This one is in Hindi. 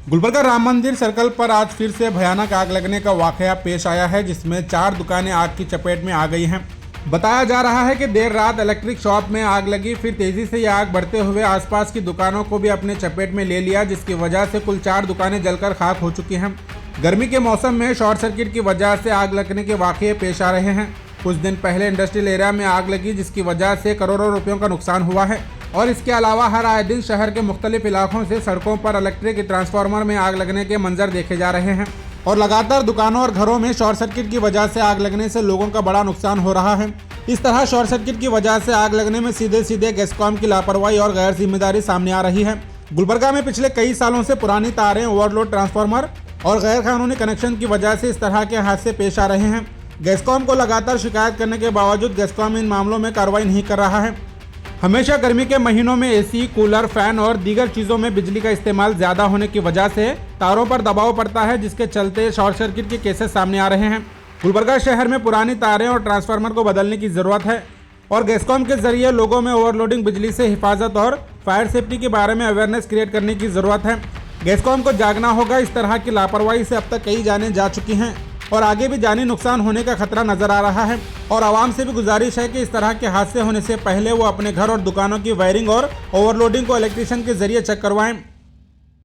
गुलबर्गा राम मंदिर सर्कल पर आज फिर से भयानक आग लगने का वाकया पेश आया है, जिसमें 4 दुकानें आग की चपेट में आ गई हैं। बताया जा रहा है कि देर रात इलेक्ट्रिक शॉप में आग लगी, फिर तेजी से यह आग बढ़ते हुए आसपास की दुकानों को भी अपने चपेट में ले लिया, जिसकी वजह से कुल 4 दुकानें जलकर खाक हो चुकी हैं। गर्मी के मौसम में शॉर्ट सर्किट की वजह से आग लगने के वाकये पेश आ रहे हैं। कुछ दिन पहले इंडस्ट्रियल एरिया में आग लगी, जिसकी वजह से करोड़ों रुपयों का नुकसान हुआ है। और इसके अलावा हर आए दिन शहर के मुख्तलिफ इलाकों से सड़कों पर इलेक्ट्रिक ट्रांसफार्मर में आग लगने के मंजर देखे जा रहे हैं और लगातार दुकानों और घरों में शॉर्ट सर्किट की वजह से आग लगने से लोगों का बड़ा नुकसान हो रहा है। इस तरह शॉर्ट सर्किट की वजह से आग लगने में सीधे सीधे गैस्कॉम की लापरवाही और गैर जिम्मेदारी सामने आ रही है। गुलबर्गा में पिछले कई सालों से पुरानी तारें, ओवरलोड ट्रांसफार्मर और गैर कानूनी कनेक्शन की वजह से इस तरह के हादसे पेश आ रहे हैं। गैस्कॉम को लगातार शिकायत करने के बावजूद गैस्कॉम इन मामलों में कार्रवाई नहीं कर रहा है। हमेशा गर्मी के महीनों में एसी, कूलर, फैन और दीगर चीज़ों में बिजली का इस्तेमाल ज़्यादा होने की वजह से तारों पर दबाव पड़ता है, जिसके चलते शॉर्ट सर्किट के केसेस सामने आ रहे हैं। गुलबर्गा शहर में पुरानी तारें और ट्रांसफार्मर को बदलने की ज़रूरत है और गैस्कॉम के जरिए लोगों में ओवरलोडिंग बिजली से हिफाजत और फायर सेफ्टी के बारे में अवेयरनेस क्रिएट करने की ज़रूरत है। गैस्कॉम को जागना होगा। इस तरह की लापरवाही से अब तक कई जानें जा चुकी हैं और आगे भी जानी नुकसान होने का खतरा नजर आ रहा है। और आवाम से भी गुजारिश है कि इस तरह के हादसे होने से पहले वो अपने घर और दुकानों की वायरिंग और ओवरलोडिंग को इलेक्ट्रिशियन के जरिए चेक करवाएं।